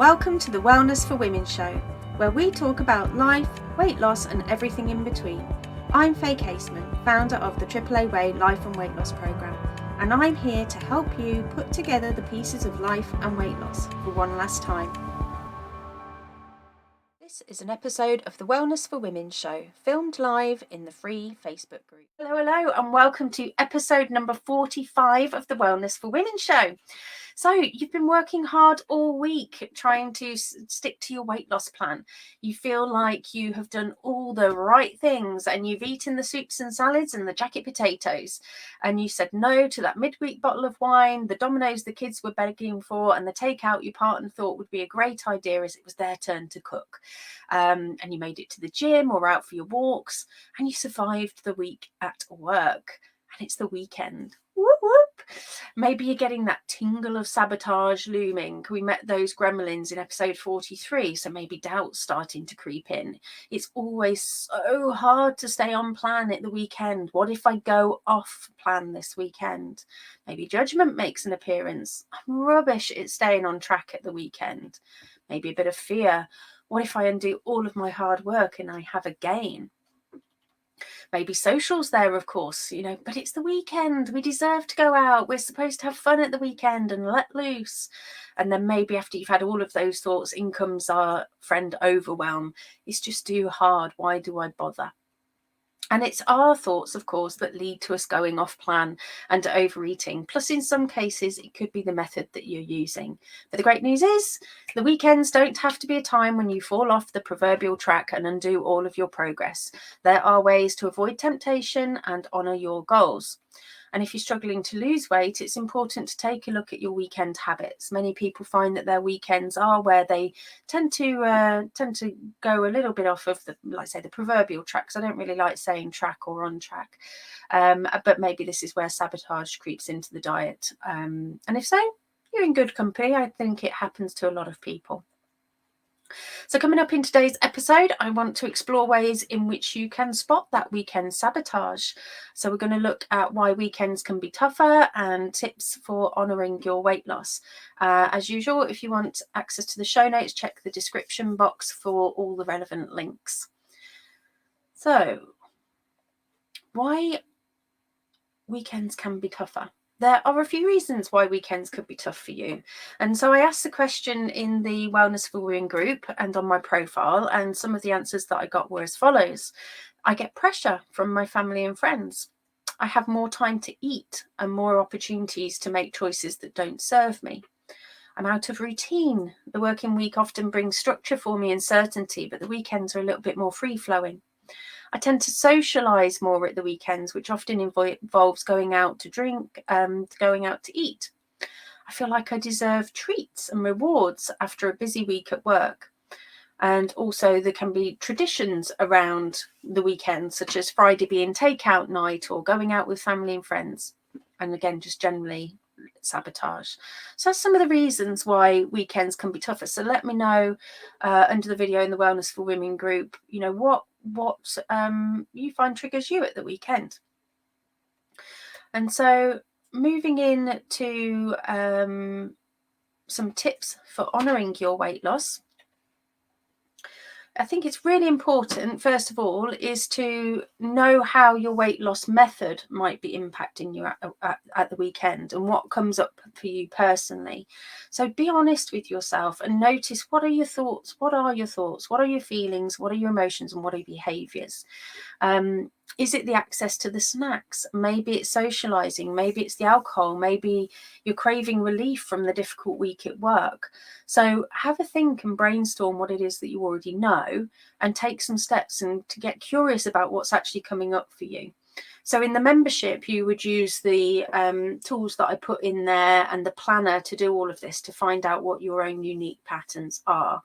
Welcome to the Wellness for Women show, where we talk about life, weight loss and everything in between. I'm Faye Caseman, founder of the AAA Way Life and Weight Loss Programme, and I'm here to help you put together the pieces of life and weight loss for one last time. This is an episode of the Wellness for Women show, filmed live in the free Facebook group. Hello, and welcome to episode number 45 of the Wellness for Women show. So you've been working hard all week trying to stick to your weight loss plan. You feel like you have done all the right things and you've eaten the soups and salads and the jacket potatoes, and you said no to that midweek bottle of wine, the Domino's the kids were begging for, and the takeout your partner thought would be a great idea as it was their turn to cook. And you made it to the gym or out for your walks, and you survived the week at work, and it's the weekend. Whoop, whoop. Maybe you're getting that tingle of sabotage looming. We met those gremlins in episode 43, so maybe doubt's starting to creep in. It's always so hard to stay on plan at the weekend. What if I go off plan this weekend? Maybe judgment makes an appearance. I'm rubbish at staying on track at the weekend. Maybe a bit of fear. What if I undo all of my hard work and I have a gain? Maybe socials there, of course, but it's the weekend. We deserve to go out. We're supposed to have fun at the weekend and let loose. And then maybe after you've had all of those thoughts, in comes our friend overwhelm. It's just too hard. Why do I bother? And it's our thoughts, of course, that lead to us going off plan and overeating. Plus, in some cases, it could be the method that you're using. But the great news is the weekends don't have to be a time when you fall off the proverbial track and undo all of your progress. There are ways to avoid temptation and honour your goals. And if you're struggling to lose weight, it's important to take a look at your weekend habits. Many people find that their weekends are where they tend to go a little bit off of the proverbial track. Because I don't really like saying track or on track, but maybe this is where sabotage creeps into the diet. And if so, you're in good company. I think it happens to a lot of people. So coming up in today's episode, I want to explore ways in which you can spot that weekend sabotage. So we're going to look at why weekends can be tougher and tips for honouring your weight loss. As usual, if you want access to the show notes, check the description box for all the relevant links. So, why weekends can be tougher? There are a few reasons why weekends could be tough for you. And so I asked the question in the Wellness for Women group and on my profile, and some of the answers that I got were as follows. I get pressure from my family and friends. I have more time to eat and more opportunities to make choices that don't serve me. I'm out of routine. The working week often brings structure for me and certainty, but the weekends are a little bit more free-flowing. I tend to socialise more at the weekends, which often involves going out to drink and going out to eat. I feel like I deserve treats and rewards after a busy week at work. And also there can be traditions around the weekend, such as Friday being takeout night or going out with family and friends. And again, just generally sabotage. So that's some of the reasons why weekends can be tougher. So let me know under the video in the Wellness for Women group, what you find triggers you at the weekend. And so moving in to some tips for honouring your weight loss. I think it's really important, first of all, is to know how your weight loss method might be impacting you at the weekend and what comes up for you personally. So be honest with yourself and notice, what are your thoughts? What are your thoughts? What are your feelings? What are your emotions? And what are your behaviours? Is it the access to the snacks? Maybe it's socializing. Maybe it's the alcohol. Maybe you're craving relief from the difficult week at work. So have a think and brainstorm what it is that you already know and take some steps and to get curious about what's actually coming up for you. So in the membership, you would use the tools that I put in there and the planner to do all of this to find out what your own unique patterns are.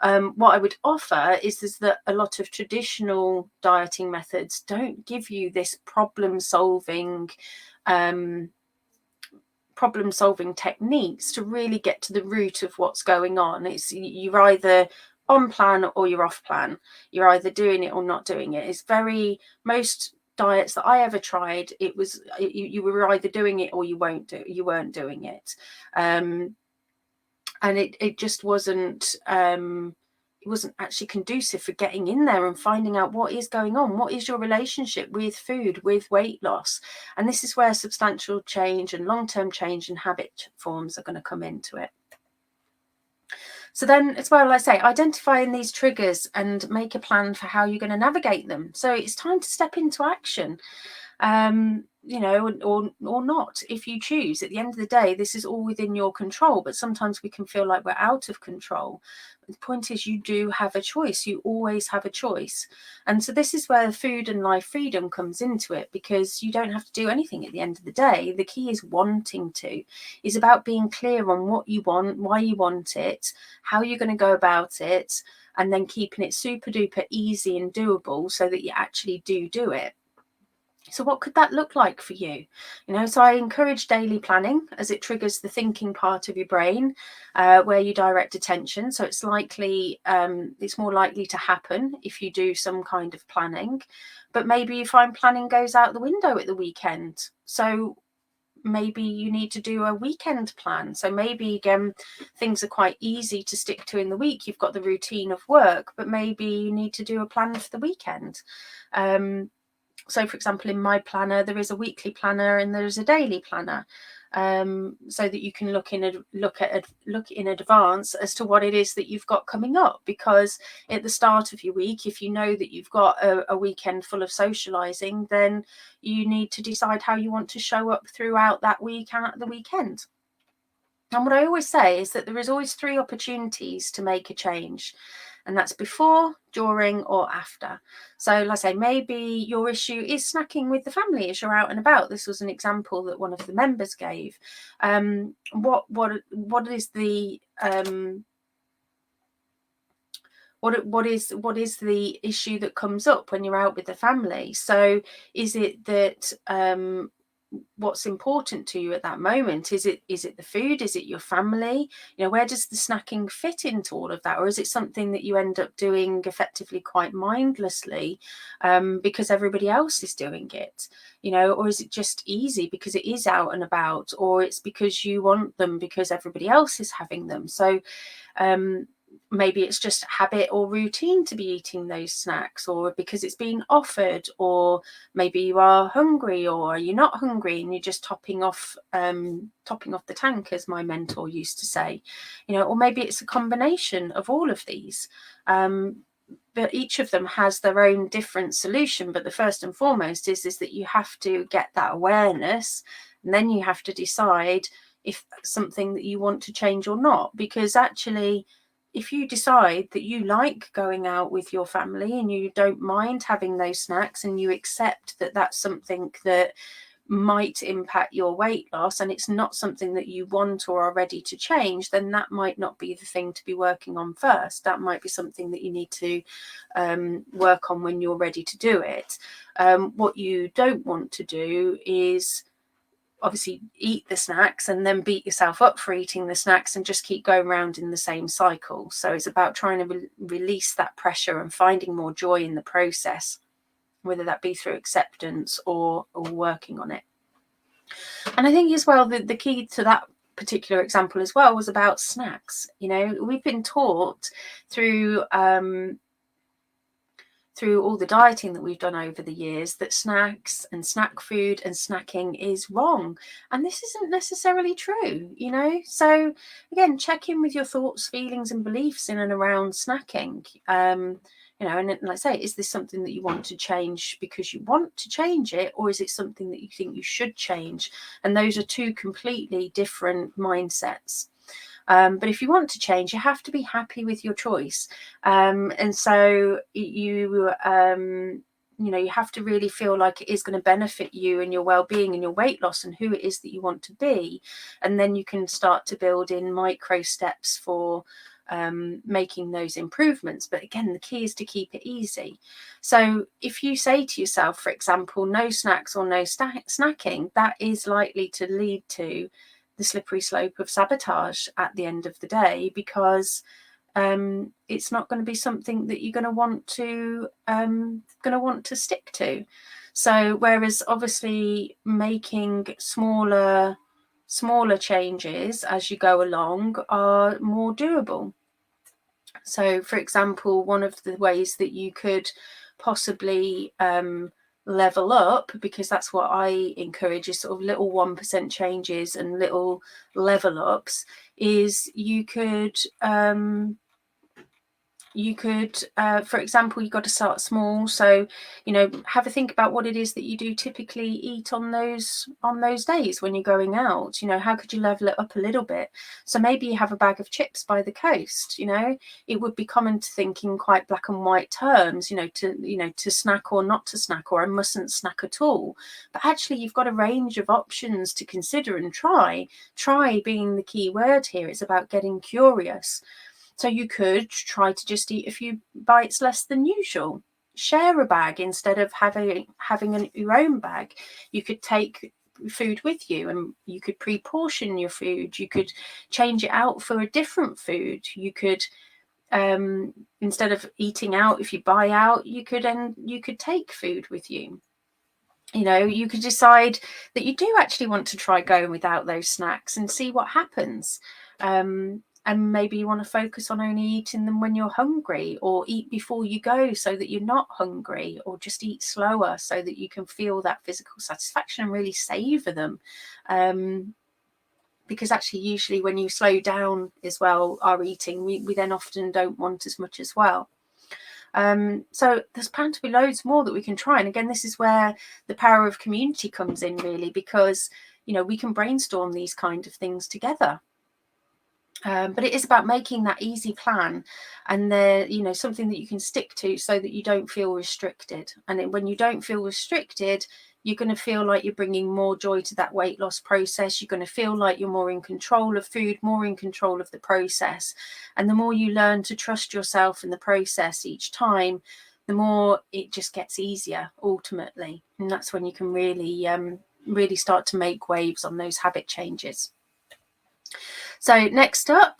What I would offer is that a lot of traditional dieting methods don't give you this problem-solving techniques to really get to the root of what's going on. It's you're either on plan or you're off plan. You're either doing it or not doing it. It's most diets that I ever tried, it was you were either doing it or you weren't doing it. and it just wasn't it wasn't actually conducive for getting in there and finding out what is going on. What is your relationship with food, with weight loss? And this is where substantial change and long-term change and habit forms are going to come into it. So then as well, like I say, identifying these triggers and make a plan for how you're going to navigate them. So it's time to step into action. You know, or not, if you choose. At the end of the day, this is all within your control, but sometimes we can feel like we're out of control. The point is, you do have a choice. You always have a choice. And so this is where food and life freedom comes into it, because you don't have to do anything at the end of the day. The key is wanting to, is about being clear on what you want, why you want it, how you're going to go about it, and then keeping it super duper easy and doable so that you actually do it. So what could that look like for you? You know, so I encourage daily planning, as it triggers the thinking part of your brain, where you direct attention. So it's likely, it's more likely to happen if you do some kind of planning. But maybe you find planning goes out the window at the weekend. So maybe you need to do a weekend plan. So maybe again, things are quite easy to stick to in the week. You've got the routine of work, but maybe you need to do a plan for the weekend. So for example, in my planner, there is a weekly planner and there's a daily planner, so that you can look in advance as to what it is that you've got coming up. Because at the start of your week, if you know that you've got a weekend full of socializing, then you need to decide how you want to show up throughout that week and at the weekend. And what I always say is that there is always 3 opportunities to make a change. And that's before, during, or after. So, like I say, maybe your issue is snacking with the family as you're out and about. This was an example that one of the members gave. What is the what is the issue that comes up when you're out with the family? So, is it that what's important to you at that moment? Is it the food? Is it your family? You know, where does the snacking fit into all of that? Or is it something that you end up doing effectively quite mindlessly, because everybody else is doing it? You know, or is it just easy because it is out and about, or it's because you want them because everybody else is having them? So maybe it's just habit or routine to be eating those snacks, or because it's been offered, or maybe you are hungry, or you're not hungry and you're just topping off the tank, as my mentor used to say. You know, or maybe it's a combination of all of these. But each of them has their own different solution. But the first and foremost is that you have to get that awareness, and then you have to decide if that's something that you want to change or not. Because actually, if you decide that you like going out with your family and you don't mind having those snacks, and you accept that that's something that might impact your weight loss, and it's not something that you want or are ready to change, then that might not be the thing to be working on first. That might be something that you need to work on when you're ready to do it. What you don't want to do is obviously eat the snacks and then beat yourself up for eating the snacks and just keep going around in the same cycle. So it's about trying to release that pressure and finding more joy in the process, whether that be through acceptance or working on it. And I think as well, the key to that particular example as well was about snacks. You know, we've been taught through all the dieting that we've done over the years that snacks and snack food and snacking is wrong. And this isn't necessarily true, you know. So again, check in with your thoughts, feelings and beliefs in and around snacking. You know, and like I say, is this something that you want to change because you want to change it, or is it something that you think you should change? And those are 2 completely different mindsets. But if you want to change, you have to be happy with your choice. And so you know, you have to really feel like it is going to benefit you and your well-being and your weight loss and who it is that you want to be. And then you can start to build in micro steps for making those improvements. But again, the key is to keep it easy. So if you say to yourself, for example, no snacks or no snacking, that is likely to lead to the slippery slope of sabotage at the end of the day, because it's not going to be something that you're going to want to stick to. So whereas obviously making smaller smaller changes as you go along are more doable. So, for example, one of the ways that you could possibly level up, because that's what I encourage, is sort of little 1% changes and little level ups, is you could for example, you've got to start small. So, have a think about what it is that you do typically eat on those days when you're going out. How could you level it up a little bit? So maybe you have a bag of chips by the coast. It would be common to think in quite black and white terms, to snack or not to snack, or I mustn't snack at all. But actually, you've got a range of options to consider and try. Try being the key word here. It's about getting curious. So you could try to just eat a few bites less than usual. Share a bag instead of having your own bag. You could take food with you, and you could pre-portion your food. You could change it out for a different food. You could instead of eating out, if you buy out, you could take food with you. You could decide that you do actually want to try going without those snacks and see what happens. And maybe you want to focus on only eating them when you're hungry, or eat before you go so that you're not hungry, or just eat slower so that you can feel that physical satisfaction and really savor them. Because actually, usually when you slow down as well our eating, we then often don't want as much as well. So there's bound to be loads more that we can try. And again, this is where the power of community comes in, really, because we can brainstorm these kind of things together. But it is about making that easy plan, and something that you can stick to so that you don't feel restricted. And when you don't feel restricted, you're going to feel like you're bringing more joy to that weight loss process. You're going to feel like you're more in control of food, more in control of the process. And the more you learn to trust yourself in the process each time, the more it just gets easier ultimately. And that's when you can really start to make waves on those habit changes. So next up,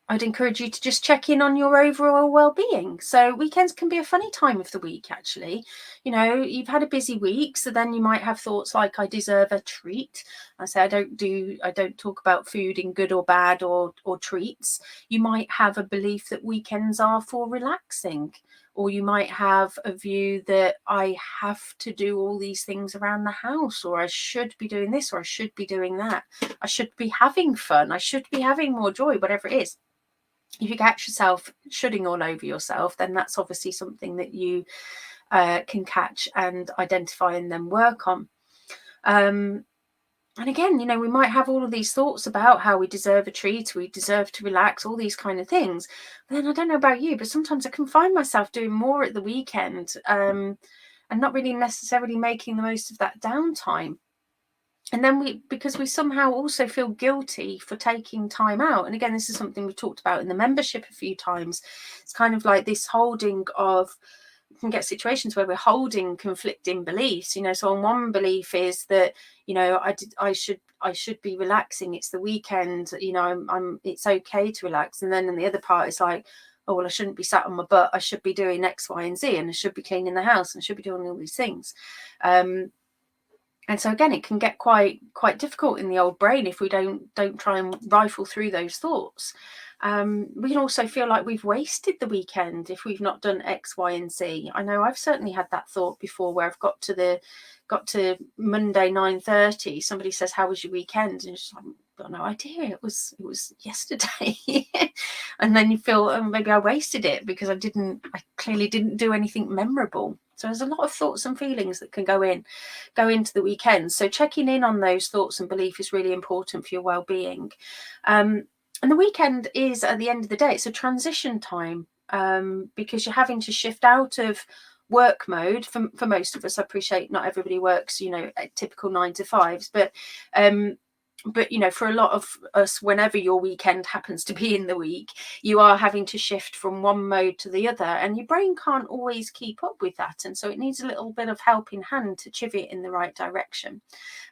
I'd encourage you to just check in on your overall well-being. So weekends can be a funny time of the week, actually. You've had a busy week, so then you might have thoughts like, I deserve a treat. I say I don't talk about food in good or bad or treats. You might have a belief that weekends are for relaxing, or you might have a view that I have to do all these things around the house, or I should be doing this, or I should be doing that. I should be having fun. I should be having more joy, whatever it is. If you catch yourself shoulding all over yourself, then that's obviously something that you can catch and identify and then work on. And again, we might have all of these thoughts about how we deserve a treat, we deserve to relax, all these kind of things. But then I don't know about you, but sometimes I can find myself doing more at the weekend and not really necessarily making the most of that downtime. And then because we somehow also feel guilty for taking time out. And again, this is something we've talked about in the membership a few times. It's kind of like this holding of, we can get situations where we're holding conflicting beliefs. So on one belief is that, I should be relaxing. It's the weekend. It's okay to relax. And then in the other part, it's like, oh, well, I shouldn't be sat on my butt. I should be doing X, Y, and Z, and I should be cleaning the house, and I should be doing all these things. And so again, it can get quite difficult in the old brain if we don't try and rifle through those thoughts. We can also feel like we've wasted the weekend if we've not done X, Y, and Z. I know I've certainly had that thought before, where I've got to Monday 9:30. Somebody says, "How was your weekend?" And it's like, I've got no idea. It was yesterday. And then you feel, oh, maybe I wasted it because I clearly didn't do anything memorable. So there's a lot of thoughts and feelings that can go into the weekend. So checking in on those thoughts and belief is really important for your well-being. And the weekend is, at the end of the day, it's a transition time, because you're having to shift out of work mode for most of us. I appreciate not everybody works, typical 9 to 5s, but for a lot of us, whenever your weekend happens to be in the week, you are having to shift from one mode to the other, and your brain can't always keep up with that. And so it needs a little bit of helping hand to chivvy it in the right direction.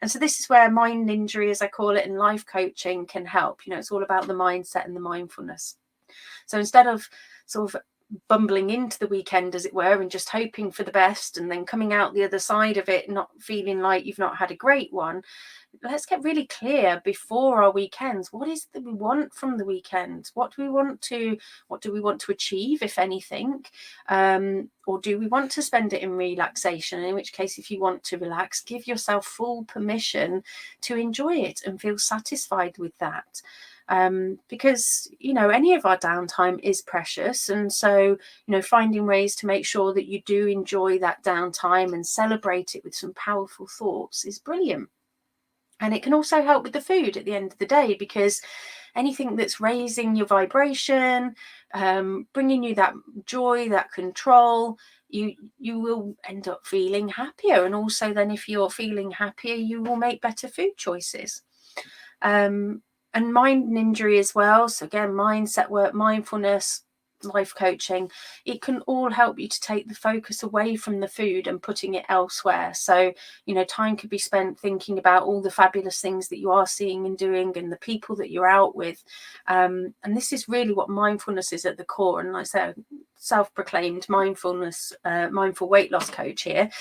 And so this is where mind injury, as I call it, and life coaching can help. It's all about the mindset and the mindfulness. So instead of sort of bumbling into the weekend, as it were, and just hoping for the best, and then coming out the other side of it not feeling like you've not had a great one, let's get really clear before our weekends. What is it that we want from the weekend? What do we want to achieve, if anything? Or do we want to spend it in relaxation? In which case, if you want to relax, give yourself full permission to enjoy it and feel satisfied with that. Because, any of our downtime is precious. And so, finding ways to make sure that you do enjoy that downtime and celebrate it with some powerful thoughts is brilliant. And it can also help with the food at the end of the day, because anything that's raising your vibration, bringing you that joy, that control, you will end up feeling happier. And also then, if you're feeling happier, you will make better food choices. And mind and injury as well. So again, mindset work, mindfulness, life coaching, it can all help you to take the focus away from the food and putting it elsewhere. So, time could be spent thinking about all the fabulous things that you are seeing and doing and the people that you're out with. And this is really what mindfulness is at the core. And like I said, self-proclaimed mindful weight loss coach here.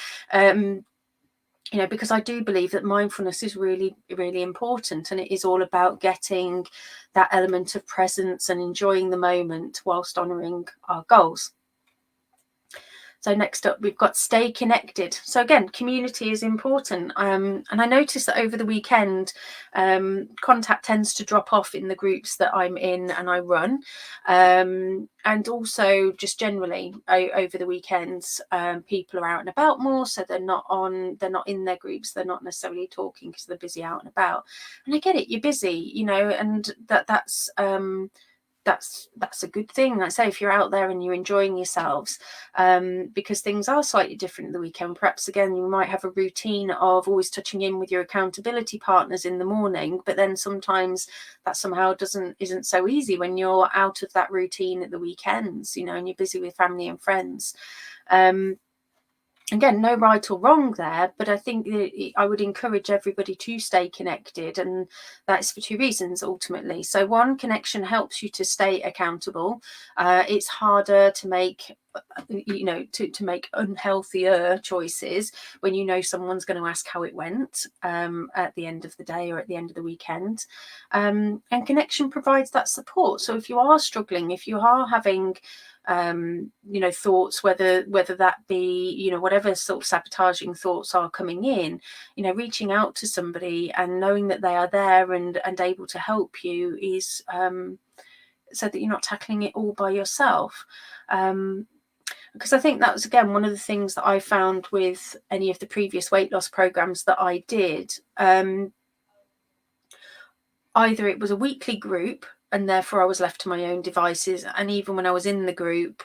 Because I do believe that mindfulness is really, really important, and it is all about getting that element of presence and enjoying the moment whilst honouring our goals. So next up, we've got stay connected. So again, community is important. And I noticed that over the weekend, contact tends to drop off in the groups that I'm in and I run. And also just generally over the weekends, people are out and about more. So they're not in their groups. They're not necessarily talking because they're busy out and about. And I get it, you're busy, and that's a good thing. Like I say, if you're out there and you're enjoying yourselves, because things are slightly different at the weekend. Perhaps again, you might have a routine of always touching in with your accountability partners in the morning, but then sometimes that somehow isn't so easy when you're out of that routine at the weekends, and you're busy with family and friends. Again, no right or wrong there, but I think I would encourage everybody to stay connected, and that's for two reasons ultimately. So one, connection helps you to stay accountable. It's harder to make to make unhealthier choices when someone's going to ask how it went at the end of the day or at the end of the weekend. And connection provides that support. So if you are struggling, if you are having thoughts, whether that be whatever sort of sabotaging thoughts are coming in, reaching out to somebody and knowing that they are there and able to help you is so that you're not tackling it all by yourself. Because I think that was again one of the things that I found with any of the previous weight loss programs that I did. Either it was a weekly group and therefore I was left to my own devices, and even when I was in the group,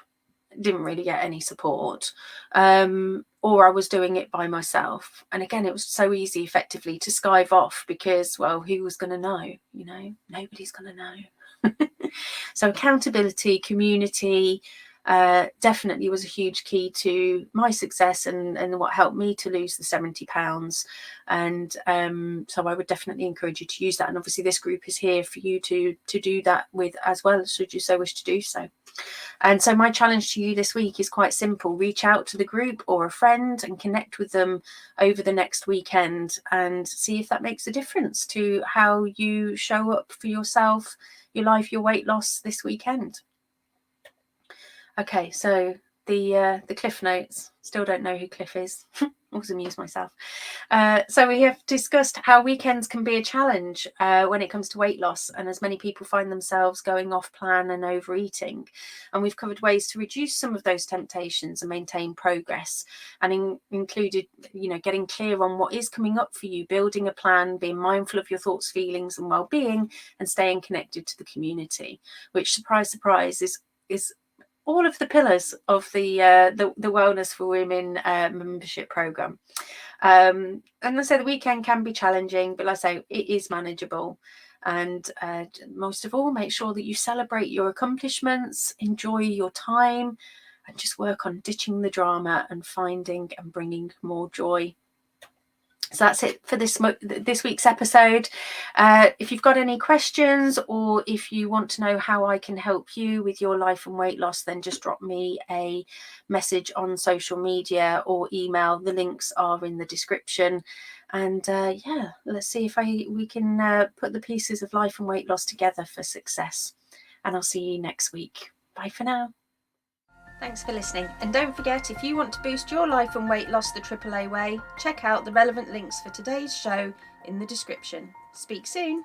didn't really get any support, or I was doing it by myself. And again, it was so easy effectively to skive off because, well, who was going to know? Nobody's going to know. So accountability, community, definitely was a huge key to my success and what helped me to lose the 70 pounds. And so I would definitely encourage you to use that. And obviously this group is here for you to do that with as well, should you so wish to do so. And so my challenge to you this week is quite simple. Reach out to the group or a friend and connect with them over the next weekend and see if that makes a difference to how you show up for yourself, your life, your weight loss this weekend. Okay, so the Cliff Notes. Still don't know who Cliff is. Always amuse myself. So we have discussed how weekends can be a challenge when it comes to weight loss, and as many people find themselves going off plan and overeating. And we've covered ways to reduce some of those temptations and maintain progress, and included, getting clear on what is coming up for you, building a plan, being mindful of your thoughts, feelings, and well-being, and staying connected to the community, which, surprise, surprise, is all of the pillars of the Wellness for Women membership program. And I say the weekend can be challenging, but like I say, it is manageable. And most of all, make sure that you celebrate your accomplishments, enjoy your time, and just work on ditching the drama and finding and bringing more joy. So that's it for this week's episode. If you've got any questions, or if you want to know how I can help you with your life and weight loss, then just drop me a message on social media or email. The links are in the description. And yeah, let's see if we can put the pieces of life and weight loss together for success. And I'll see you next week. Bye for now. Thanks for listening, and don't forget, if you want to boost your life and weight loss the AAA way, check out the relevant links for today's show in the description. Speak soon.